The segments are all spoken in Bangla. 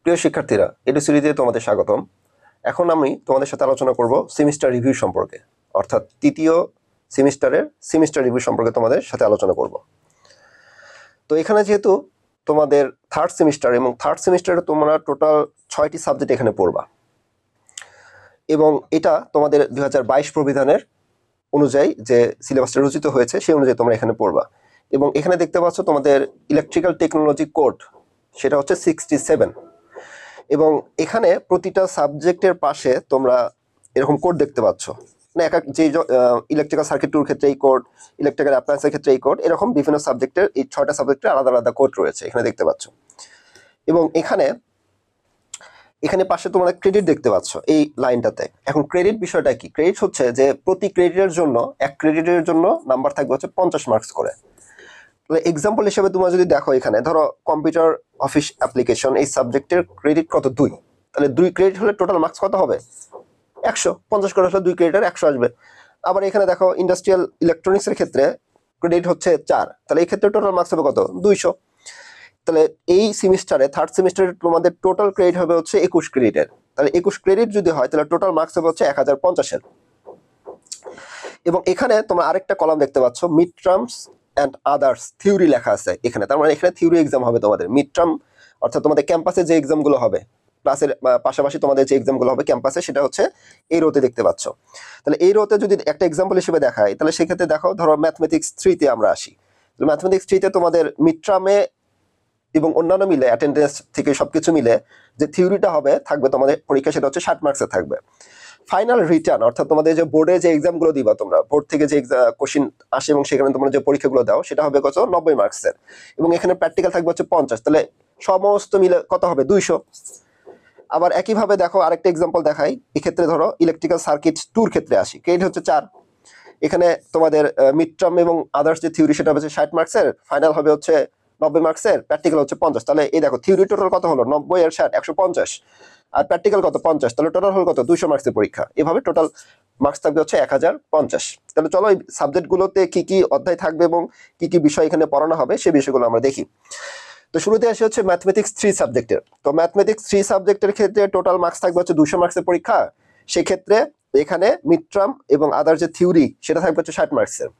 প্রিয় শিক্ষার্থীরা, এডু সিরিজে তোমাদের স্বাগতম। এখন আমি তোমাদের সাথে আলোচনা করব সেমিস্টার রিভিউ সম্পর্কে, অর্থাৎ তৃতীয় সেমিস্টারের সেমিস্টার রিভিউ সম্পর্কে তোমাদের সাথে আলোচনা করব। তো এখানে যেহেতু তোমাদের থার্ড সেমিস্টার এবং থার্ড সেমিস্টারে তোমরা টোটাল 6টি সাবজেক্ট এখানে পড়বা এবং এটা তোমাদের 2022 প্রবিধানের অনুযায়ী যে সিলেবাসটা রচিত হয়েছে সেই অনুযায়ী তোমরা এখানে পড়বা। এবং এখানে দেখতে পাচ্ছ তোমাদের ইলেকট্রিক্যাল টেকনোলজি কোড, সেটা হচ্ছে 67। এবং এখানে প্রতিটা সাবজেক্টের পাশে তোমরা এরকম কোড দেখতে পাচ্ছ, মানে এক এক যে ইলেকট্রিক্যাল সার্কিট টুর ক্ষেত্রে এই কোড, ইলেকট্রিক্যাল অ্যাপ্লায়েন্সের ক্ষেত্রে এই কোড, এরকম বিভিন্ন সাবজেক্টের এই 6টা সাবজেক্টের আলাদা আলাদা কোড রয়েছে এখানে দেখতে পাচ্ছ। এবং এখানে পাশে তোমরা ক্রেডিট দেখতে পাচ্ছ এই লাইনটাতে। এখন ক্রেডিট বিষয়টা কি? ক্রেডিট হচ্ছে যে প্রতি ক্রেডিটের জন্য, এক ক্রেডিটের জন্য নাম্বার থাকবে হচ্ছে 50 মার্কস করে। এক্সাম্পল হিসেবে তোমরা যদি দেখো, এখানে ধরো কম্পিউটার অফিস অ্যাপ্লিকেশন এই সাবজেক্টের ক্রেডিট কত? 2। তাহলে 2 ক্রেডিট হলে টোটাল মার্কস কত হবে? 100। 50 করে হলে 2 ক্রেডিটের 100 আসবে। আবার এখানে দেখো ইন্ডাস্ট্রিয়াল ইলেকট্রনিক্সের ক্ষেত্রে ক্রেডিট হচ্ছে 4, তাহলে এই ক্ষেত্রে টোটাল মার্কস হবে কত? 200। তাহলে এই সেমিস্টারে থার্ড সেমিস্টারে তোমাদের টোটাল ক্রেডিট হবে হচ্ছে 21 ক্রেডিটের। তাহলে 21 ক্রেডিট যদি হয় তাহলে টোটাল মার্কস হবে হচ্ছে 1050-এর। এবং এখানে তোমরা আরেকটা কলাম দেখতে পাচ্ছ, mid terms and others theory লেখা আছে এখানে। তার মানে এখানে থিওরি এক্সাম হবে তোমাদের। মিড টার্ম অর্থাৎ তোমাদের ক্যাম্পাসে যে এক্সামগুলো হবে, ক্লাসের পাশাপাশি তোমাদের যে এক্সামগুলো হবে ক্যাম্পাসে, সেটা হচ্ছে এই রোতে দেখতে পাচ্ছ। তাহলে এই রোতে যদি একটা এক্সাম্পল হিসেবে দেখাই, তাহলে সেক্ষেত্রে দেখো, ধরো ম্যাথমেটিক্স 3-তে আমরা আসি। ম্যাথমেটিক্স 3-তে তোমাদের মিড টার্মে এবং অন্যান্য মিলে অ্যাটেন্ডেন্স থেকে সবকিছু মিলে যে থিওরিটা হবে থাকবে তোমাদের পরীক্ষা, সেটা হচ্ছে 60 মার্কসের থাকবে। ফাইনাল রিটার্ন অর্থাৎ তোমাদের যে বোর্ডে যে এক্সামগুলো দিবা, তোমরা বোর্ড থেকে যে কোশ্চিন আসে এবং সেখানে তোমরা যে পরীক্ষাগুলো দাও, সেটা হবে কত? 90 মার্কসের। এবং এখানে প্র্যাকটিক্যাল থাকবে হচ্ছে 50। তাহলে সমস্ত মিলে কত হবে? 200। আবার একইভাবে দেখো আরেকটা এক্সাম্পল দেখাই। এক্ষেত্রে ধরো ইলেকট্রিক্যাল সার্কিট টুর ক্ষেত্রে আসি, ক্রেডিট হচ্ছে 4। এখানে তোমাদের মিড টার্ম এবং আদার্স যে থিওরি সেটা হচ্ছে 60 মার্কসের, ফাইনাল হবে হচ্ছে 90 মার্কসের, প্র্যাকটিক্যাল হচ্ছে 50। তাহলে এই দেখো থিওরি টোটাল কত হলো? 90 আর 60 150, আর প্র্যাকটিক্যাল কত? 50। তাহলে টোটাল হলো কত? 200 মার্কসের পরীক্ষা। এভাবে টোটাল মার্কস থাকবে হচ্ছে 1050। তাহলে চলো এই সাবজেক্টগুলোতে কি কি অধ্যায় থাকবে এবং কি কি বিষয় এখানে পড়ানো হবে সেই বিষয়গুলো আমরা দেখি। তো শুরুতে আসে হচ্ছে ম্যাথমেটিক্স 3 সাবজেক্টের। তো ম্যাথমেটিক্স 3 সাবজেক্টের ক্ষেত্রে টোটাল মার্কস থাকবে হচ্ছে 200 মার্কসের পরীক্ষা। সেক্ষেত্রে এখানে মিড টার্ম এবং আদার যে থিওরি সেটা থাকবে হচ্ছে 60 মার্কসের।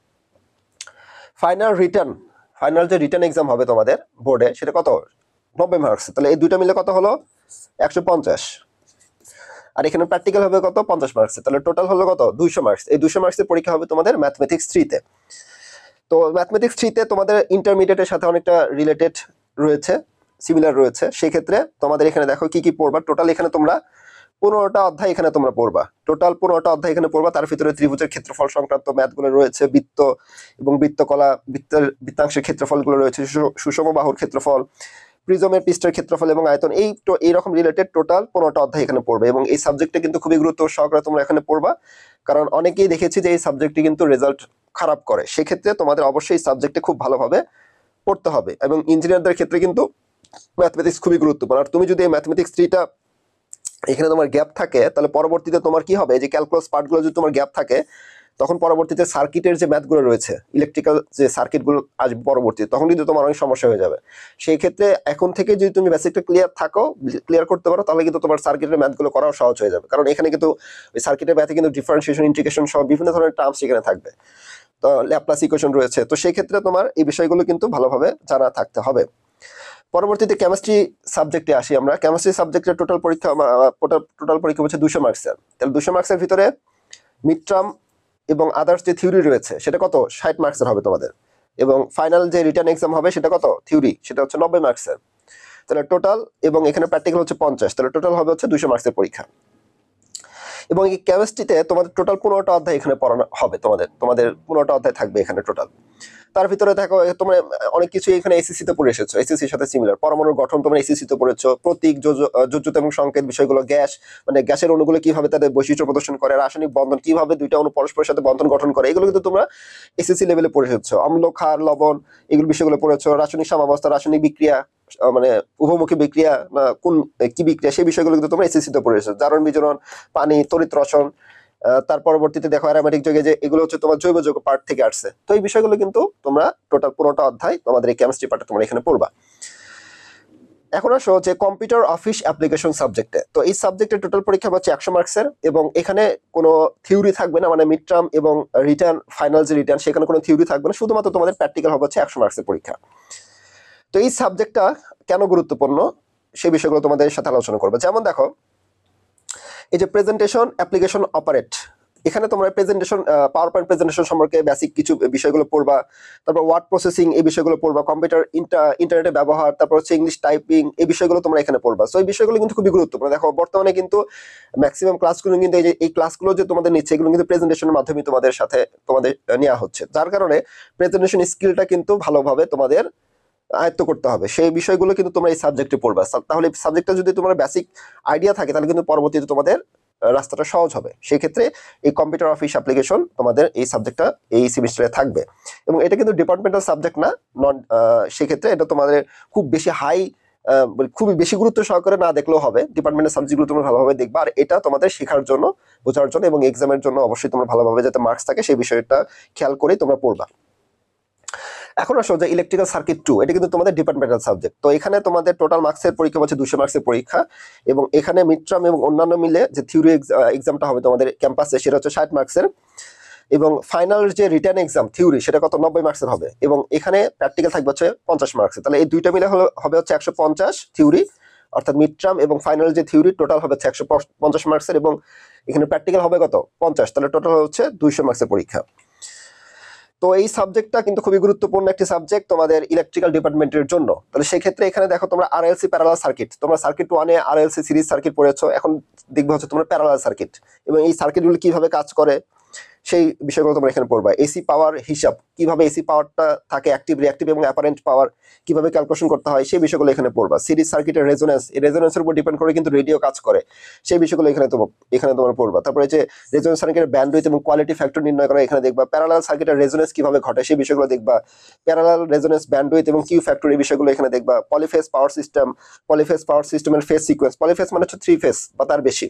ফাইনাল যে রিটার্ন এক্সাম হবে তোমাদের বোর্ডে, সেটা কত? 90 মার্কস। তাহলে এই দুইটা মিলে কত হলো? 150। আর এখানে প্র্যাকটিক্যাল হবে কত? 50 মার্কস। তাহলে টোটাল হলো কত? 200 মার্কস। এই 200 মার্কসের পরীক্ষা হবে তোমাদের ম্যাথমেটিক্স 3-তে। তো ম্যাথমেটিক্স 3-তে তোমাদের ইন্টারমিডিয়েটের সাথে অনেকটা রিলেটেড রয়েছে, সিমিলার রয়েছে। সেই ক্ষেত্রে তোমাদের এখানে দেখো কি কি পড়বা। টোটাল এখানে তোমরা 15টা অধ্যায় এখানে তোমরা পড়বা। টোটাল 15টা অধ্যায় এখানে পড়বা। তার ভিতরে ত্রিভুজের ক্ষেত্রফল সংক্রান্ত ম্যাথগুলো রয়েছে, বৃত্ত এবং বৃত্তকলা, বৃত্তাংশের ক্ষেত্রফলগুলো রয়েছে, সুষম বাহুর ক্ষেত্রফল, প্রিজমের পৃষ্ঠের ক্ষেত্রফল এবং আয়তন, এইরকম রিলেটেড টোটাল 15টা অধ্যায় এখানে পড়বে। এবং এই সাবজেক্টটা কিন্তু খুবই গুরুত্ব সহকারে তোমরা এখানে পড়বা, কারণ অনেকেই দেখেছি যে এই সাবজেক্টটি কিন্তু রেজাল্ট খারাপ করে। সেক্ষেত্রে তোমাদের অবশ্যই এই সাবজেক্টে খুব ভালোভাবে পড়তে হবে। এবং ইঞ্জিনিয়ারদের ক্ষেত্রে কিন্তু ম্যাথমেটিক্স খুবই গুরুত্বপূর্ণ। আর তুমি যদি এই ম্যাথমেটিক্স 3টা এখানে তোমার গ্যাপ থাকে, তাহলে পরবর্তীতে তোমার কি হবে? যে ক্যালকুলাস পার্টগুলো যদি তোমার গ্যাপ থাকে, তখন পরবর্তীতে সার্কিটের যে ম্যাথগুলো রয়েছে, ইলেকট্রিক্যাল যে সার্কিটগুলো আসবে পরবর্তীতে, তখন কিন্তু তোমার অনেক সমস্যা হয়ে যাবে। সেই ক্ষেত্রে এখন থেকে যদি তুমি বেসিকটা ক্লিয়ার করতে পারো, তাহলে কিন্তু তোমার সার্কিটের ম্যাথগুলো করাও সহজ হয়ে যাবে। কারণ এখানে কিন্তু ওই সার্কিটের ম্যাথে কিন্তু ডিফারেন্সিয়েশন, ইন্টিগ্রেশন সহ বিভিন্ন ধরনের টার্মস এখানে থাকবে। তো ল্যাপ্লাস ইকুয়েশন রয়েছে। তো সেই ক্ষেত্রে তোমার এই বিষয়গুলো কিন্তু ভালোভাবে জানা থাকতে হবে। পরবর্তীতে কেমিস্ট্রি সাবজেক্টে আসি আমরা। কেমিস্ট্রি সাবজেক্টের টোটাল পরীক্ষা হচ্ছে 200 মার্কসের। তাহলে 200 মার্কসের ভিতরে মিড টার্ম এবং আদার্স যে থিওরি রয়েছে সেটা কত? 60 মার্কসের হবে তোমাদের। এবং ফাইনাল যে রিটার্ন এক্সাম হবে সেটা কত? থিওরি, সেটা হচ্ছে 90 মার্কসের। তাহলে টোটাল, এবং এখানে প্র্যাকটিক্যাল হচ্ছে 50। তাহলে টোটাল হবে হচ্ছে 200 মার্কসের পরীক্ষা। এবং এই কেমিস্ট্রিতে তোমাদের টোটাল 15টা অধ্যায় এখানে পড়ানো হবে। তোমাদের 15টা অধ্যায় থাকবে এখানে টোটাল। তার ভিতরে দেখো তোমরা অনেক কিছু এখানে এসএসসি তে পড়ে এসেছো, এসএসসির সাথে সিমিলার। পরমাণুর গঠন তোমরা এসএসসি তে পড়েছো, প্রতীক, যোজ্যতা এবং সংকেত বিষয়গুলো, গ্যাস মানে গ্যাসের অণুগুলো কিভাবে তাদের বৈশিষ্ট্য প্রদর্শন করে, রাসায়নিক বন্ধন কিভাবে দুইটা অণু পরস্পরের সাথে বন্ধন গঠন করে, এগুলো কিন্তু তোমরা এসএসসি লেভেলে পড়ে এসেছো। অম্ল, ক্ষার, লবণ, এগুলো বিষয়গুলো পড়েছো। রাসায়নিক সাম্যাবস্থা, রাসায়নিক বিক্রিয়া, মানে উভমুখী বিক্রিয়া না কোন কি বিক্রিয়া, সেই বিষয়গুলো কিন্তু তোমরা এসএসসি তে পড়ে এসেছো। জারণ, বিজারণ, পানি, তড়িৎ রসন। তার পরবর্তীতে দেখো অ্যারোমেটিক যুগে যে এগুলো হচ্ছে তোমার জৈব যৌগ পার্ট থেকে আসছে। তো এই বিষয়গুলো কিন্তু তোমরা টোটাল 15টা অধ্যায় তোমাদের এই কেমিস্ট্রি পার্টে তোমরা এখানে পড়বা। এখন আসো যে কম্পিউটার অফিস অ্যাপ্লিকেশন সাবজেক্টে, তো এই সাবজেক্টের টোটাল পরীক্ষা হচ্ছে 100 মার্কসের, এবং এখানে কোনো থিওরি থাকবে না, মানে মিড টার্ম এবং রিটার্ন, ফাইনাল যে রিটার্ন সেখানে কোনো থিওরি থাকবে না, শুধুমাত্র তোমাদের প্র্যাকটিক্যাল হবে হচ্ছে 100 মার্কসের পরীক্ষা। তো এই সাবজেক্টটা কেন গুরুত্বপূর্ণ সেই বিষয়গুলো তোমাদের সাথে আলোচনা করবো। যেমন দেখো, এই যে প্রেজেন্টেশন, অ্যাপ্লিকেশন, অপারেট, এখানে তোমরা প্রেজেন্টেশন, পাওয়ার পয়েন্ট প্রেজেন্টেশন সম্পর্কে বেসিক কিছু বিষয়গুলো পড়বা, তারপর ওয়ার্ড প্রসেসিং এই বিষয়গুলো পড়বা, কম্পিউটার ইন্টারনেটের ব্যবহার, তারপর হচ্ছে ইংলিশ টাইপিং, এই বিষয়গুলো তোমরা এখানে পড়বা। সো এই বিষয়গুলো কিন্তু খুবই গুরুত্বপূর্ণ। দেখো বর্তমানে কিন্তু ম্যাক্সিমাম ক্লাসগুলো কিন্তু এই ক্লাসগুলো যে তোমাদের নিচ্ছে এগুলো কিন্তু প্রেজেন্টেশনের মাধ্যমে তোমাদের সাথে নেওয়া হচ্ছে, যার কারণে প্রেজেন্টেশন স্কিলটা কিন্তু ভালোভাবে তোমাদের আয়ত্ত করতে হবে। সেই বিষয়গুলো কিন্তু তোমরা এই সাবজেক্টে পড়বা। তাহলে সাবজেক্টটা যদি তোমার বেসিক আইডিয়া থাকে তাহলে কিন্তু পরবর্তীতে তোমাদের রাস্তাটা সহজ হবে। সেই ক্ষেত্রে এই কম্পিউটার অফিস অ্যাপ্লিকেশন তোমাদের এই সাবজেক্টটা এই সেমিস্টারে থাকবে, এবং এটা কিন্তু ডিপার্টমেন্টাল সাবজেক্ট না, নন, সেক্ষেত্রে এটা তোমাদের খুব বেশি খুবই বেশি গুরুত্ব সহকারে না দেখলেও হবে। ডিপার্টমেন্টের সাবজেক্টগুলো তোমরা ভালোভাবে দেখবা, আর এটা তোমাদের শেখার জন্য, বোঝার জন্য এবং এক্সামের জন্য অবশ্যই তোমরা ভালোভাবে যাতে মার্কস থাকে সেই বিষয়টা খেয়াল করেই তোমরা পড়বা। এখন আসো যে ইলেকট্রিক্যাল সার্কিট 2, এটা কিন্তু তোমাদের ডিপার্টমেন্টাল সাবজেক্ট। তো এখানে তোমাদের টোটাল মার্কসের পরীক্ষা হচ্ছে 200 মার্কসের পরীক্ষা, এবং এখানে মিড টার্ম এবং অন্যান্য মিলে যে থিওরি এক্সামটা হবে তোমাদের ক্যাম্পাসে সেটা হচ্ছে 60 মার্কসের, এবং ফাইনাল যে রিটার্ন এক্সাম থিওরি সেটা কত 90 মার্কসের হবে, এবং এখানে প্র্যাকটিক্যাল থাকবে হচ্ছে 50 মার্কসের। তাহলে এই দুইটা মিলে হবে হচ্ছে 150 থিওরি, অর্থাৎ মিড টার্ম এবং ফাইনাল যে থিওরি টোটাল হবে 150 মার্কসের, এবং এখানে প্র্যাকটিক্যাল হবে কত 50, তাহলে টোটাল হচ্ছে 200 মার্কসের পরীক্ষা। তো এই সাবজেক্টটা কিন্তু খুবই গুরুত্বপূর্ণ একটি সাবজেক্ট তোমাদের ইলেকট্রিক্যাল ডিপার্টমেন্টের জন্য। তাহলে সেই ক্ষেত্রে এখানে দেখো তোমরা আরএলসি প্যারালাল সার্কিট, তোমরা সার্কিট 1-এ আরএলসি সিরিজ সার্কিট পড়েছো, এখন দেখবে হচ্ছে তোমরা প্যারালাল সার্কিট, এবং এই সার্কিটগুলো কিভাবে কাজ করে সেই বিষয়গুলো তোমরা এখানে পড়বা। এসি পাওয়ার হিসাব, কিভাবে এসি পাওয়ারটা থাকে, অ্যাক্টিভ, রিঅ্যাক্টিভ এবং অ্যাপারেন্ট পাওয়ার কিভাবে ক্যালকুলেশন করতে হয় সেই বিষয়গুলো এখানে পড়বা। সিরিজ সার্কিটের রেজোনেন্স, এই রেজোনেন্সের উপর ডিপেন্ড করে কিন্তু রেডিও কাজ করে, সেই বিষয়গুলো এখানে তোমরা পড়বা। তারপরে যে রেজোনেন্স সার্কিটের ব্যান্ডউইথ এবং কোয়ালিটি ফ্যাক্টর নির্ণয় করা এখানে দেখবা। প্যারালাল সার্কিটের রেজোনেন্স কিভাবে ঘটে সেই বিষয়গুলো দেখবা। প্যারালাল রেজোনেন্স, ব্যান্ডউইথ এবং কিউ ফ্যাক্টর এই বিষয়গুলো এখানে দেখবা। পলিফেজ পাওয়ার সিস্টেমের ফেজ সিকোয়েন্স, পলিফেজ মানে হচ্ছে 3 ফেজ বা তার বেশি।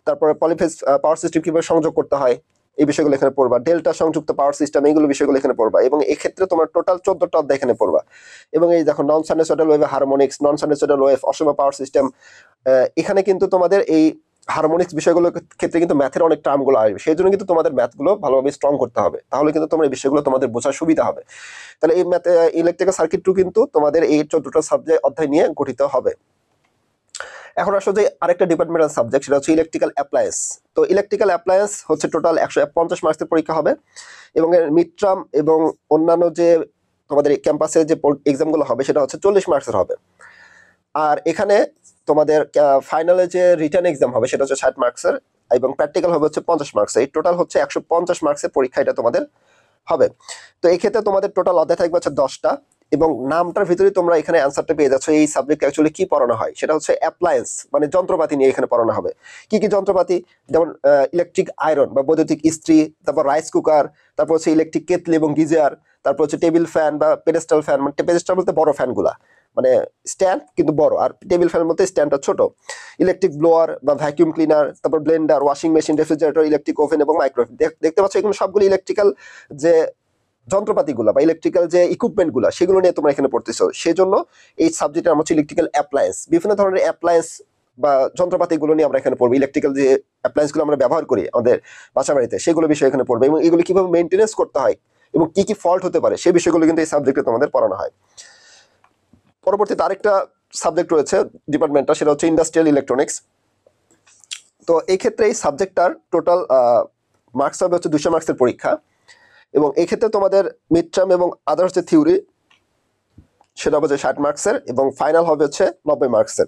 তারপরে পলিফেজ পাওয়ার সিস্টেম কিভাবে সংযোগ করতে হয় এই বিষয়গুলো এখানে পড়বা। ডেল্টা সংযুক্ত পাওয়ার সিস্টেম, এইগুলো বিষয়গুলো এখানে পড়বা, এবং এই ক্ষেত্রে তোমার টোটাল 14টা অধ্যায় এখানে পড়বা। এবং এই দেখো নন সাইনুসয়েডাল ওয়েভ হারমোনিক্স, নন সাইনুসয়েডাল ওয়েভ, অসীম পাওয়ার সিস্টেম, এখানে কিন্তু তোমাদের এই হারমোনিক্স বিষয়গুলোর ক্ষেত্রে কিন্তু ম্যাথের অনেক টার্মগুলো আসবে, সেই জন্য কিন্তু তোমাদের ম্যাথগুলো ভালোভাবে স্ট্রং করতে হবে, তাহলে কিন্তু তোমার এই বিষয়গুলো তোমাদের বোঝার সুবিধা হবে। তাহলে এই ইলেকট্রিক্যাল সার্কিট 2 কিন্তু তোমাদের এই 14টা সাবজেক্ট অধ্যায় নিয়ে গঠিত হবে। এখন আসলে যে আরেকটা ডিপার্টমেন্টাল সাবজেক্ট সেটা হচ্ছে ইলেকট্রিক্যাল অ্যাপ্লায়েন্স। তো ইলেকট্রিক্যাল অ্যাপ্লায়েন্স হচ্ছে টোটাল 150 মার্কসের পরীক্ষা হবে, এবং এর মিড টার্ম এবং অন্যান্য যে তোমাদের ক্যাম্পাসে যে এক্সামগুলো হবে সেটা হচ্ছে 40 মার্কসের হবে। আর এখানে তোমাদের ফাইনালে যে রিটার্ন এক্সাম হবে সেটা হচ্ছে 60 মার্কসের, এবং প্র্যাকটিক্যাল হবে হচ্ছে 50 মার্কসের। এই টোটাল হচ্ছে 150 মার্কসের পরীক্ষা এটা তোমাদের হবে। তো এই ক্ষেত্রে তোমাদের টোটাল অধ্যায় থাকবে হচ্ছে 10টা, এবং নামটার ভিতরে তোমরা এখানে অ্যান্সারটা পেয়ে যাচ্ছ। এই সাবজেক্ট অ্যাকচুয়ালি কি পড়ানো হয় সেটা হচ্ছে অ্যাপ্লায়েন্স, মানে যন্ত্রপাতি নিয়ে এখানে পড়ানো হবে। কি কি যন্ত্রপাতি, যেমন ইলেকট্রিক আয়রন বা বৈদ্যুতিক ইস্ত্রি, তারপর রাইস কুকার, তারপর হচ্ছে ইলেকট্রিক কেটলি এবং গিজার, তারপর হচ্ছে টেবিল ফ্যান বা পেডেস্টাল ফ্যান, মানে পেডেস্টাল বলতে বড় ফ্যানগুলা, মানে স্ট্যান্ড কিন্তু বড়, আর টেবিল ফ্যান বলতে স্ট্যান্ডটা ছোট। ইলেকট্রিক ব্লোয়ার বা ভ্যাকিউম ক্লিনার, তারপর Blender, washing machine, refrigerator, electric oven এবং মাইক্রোওয়েভ। দেখতে পাচ্ছ এগুলো সবগুলো ইলেকট্রিক্যাল যে যন্ত্রপাতিগুলো বা ইলেকট্রিক্যাল যে ইকুইপমেন্টগুলো সেগুলো নিয়ে তোমরা এখানে পড়তেছো। সেই জন্য এই সাবজেক্টের নাম হচ্ছে ইলেকট্রিক্যাল অ্যাপ্লায়েন্স। বিভিন্ন ধরনের অ্যাপ্লায়েন্স বা যন্ত্রপাতিগুলো নিয়ে আমরা এখানে পড়বো। ইলেকট্রিক্যাল যে অ্যাপ্লায়েন্সগুলো আমরা ব্যবহার করি আমাদের বাসা বাড়িতে সেগুলো বিষয় এখানে পড়বে, এবং এগুলো কিভাবে মেনটেনেন্স করতে হয় এবং কি কি ফল্ট হতে পারে সেই বিষয়গুলো কিন্তু এই সাবজেক্টে তোমাদের পড়ানো হয়। পরবর্তীতে আরেকটা সাবজেক্ট রয়েছে ডিপার্টমেন্টটা, সেটা হচ্ছে ইন্ডাস্ট্রিয়াল ইলেকট্রনিক্স। তো এই ক্ষেত্রে এই সাবজেক্টটার টোটাল মার্কস হবে হচ্ছে 200 মার্কসের পরীক্ষা, এবং এই ক্ষেত্রে তোমাদের মিড টার্ম এবং আদার্স যে থিওরি সেটা হবে 60 মার্কসের, এবং ফাইনাল হবে হচ্ছে 90 মার্কসের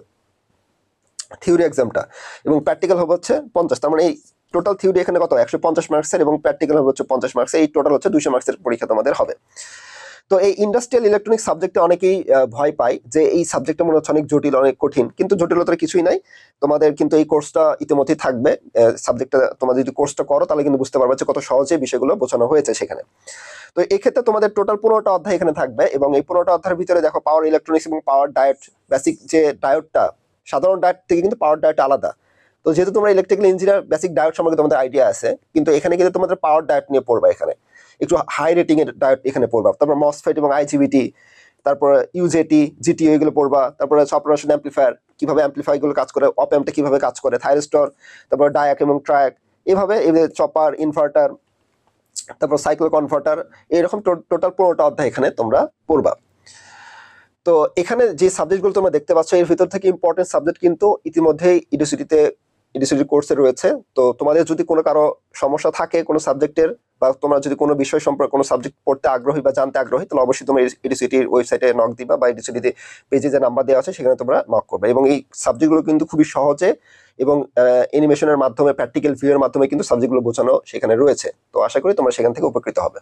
থিওরি এক্সামটা, এবং প্র্যাকটিক্যাল হবে হচ্ছে 50। তার মানে এই টোটাল থিওরি এখানে কত 150 মার্কসের, এবং প্র্যাকটিক্যাল হবে হচ্ছে 50 মার্কসের। এই টোটাল হচ্ছে 200 মার্কসের পরীক্ষা তোমাদের হবে। তো এই ইন্ডাস্ট্রিয়াল ইলেকট্রনিক্স সাবজেক্টে অনেকেই ভয় পায় যে এই সাবজেক্টটা মনে হচ্ছে অনেক জটিল, অনেক কঠিন, কিন্তু জটিলতার কিছুই নাই। তোমাদের কিন্তু এই কোর্সটা ইতিমধ্যেই থাকবে, সাবজেক্টটা তোমরা যদি কোর্সটা করো তাহলে কিন্তু বুঝতে পারবে যে কত সহজে বিষয়গুলো বোঝানো হয়েছে সেখানে। তো এই ক্ষেত্রে তোমাদের টোটাল 15টা অধ্যায় এখানে থাকবে, এবং এই 15টা অধ্যায়ের ভিতরে দেখো পাওয়ার ইলেকট্রনিক্স এবং পাওয়ার ডায়োড, বেসিক যে ডায়োডটা সাধারণ ডায়োড থেকে কিন্তু পাওয়ার ডায়োড আলাদা। তো যেহেতু তোমরা ইলেকট্রিক্যাল ইঞ্জিনিয়ার, বেসিক ডায়োড সম্পর্কে তোমাদের আইডিয়া আছে, কিন্তু এখানে কিন্তু তোমাদের পাওয়ার ডায়োড নিয়ে পড়বা, এখানে একটু হাই রেটিং এর ডায়োড এখানে পড়বা। তারপর মসফেট এবং আইজিবিটি, তারপরে ইউজেটি, জিটিও এগুলো পড়বা। তারপরে অপারেশন অ্যাম্পলিফায়ার, কিভাবে অ্যাম্পলিফায়ারগুলো কাজ করে, অপ অ্যাম্পটা কিভাবে কাজ করে, থাইরিস্টর, তারপর ডায়াক এবং ট্রায়াক, এভাবে চপার, ইনভার্টার, তারপর সাইকেল কনভার্টার, এরকম টোটাল 15টা অধ্যায় এখানে তোমরা পড়বা। তো এখানে যে সাবজেক্টগুলো তোমরা দেখতে পাচ্ছ এর ভিতর থেকে ইম্পর্টেন্ট সাবজেক্ট কিন্তু ইতিমধ্যেই ইডিসিটি কোর্সে রয়েছে। তো তোমাদের যদি কোনো কারো সমস্যা থাকে কোনো সাবজেক্টের, বা তোমরা যদি কোনো বিষয় সম্পর্কে কোনো সাবজেক্ট পড়তে আগ্রহী বা জানতে আগ্রহী, তাহলে অবশ্যই তোমরা ইডিসিটির ওয়েবসাইটে নক দিবা, বা ইডিসিটিতে পেজে যে নাম্বার দেওয়া আছে সেখানে তোমরা নক করবে। এবং এই সাবজেক্টগুলো কিন্তু খুবই সহজে এবং অ্যানিমেশনের মাধ্যমে, প্র্যাকটিক্যাল ভিউ এর মাধ্যমে কিন্তু সাবজেক্টগুলো বোঝানো সেখানে রয়েছে। তো আশা করি তোমরা সেখান থেকে উপকৃত হবে।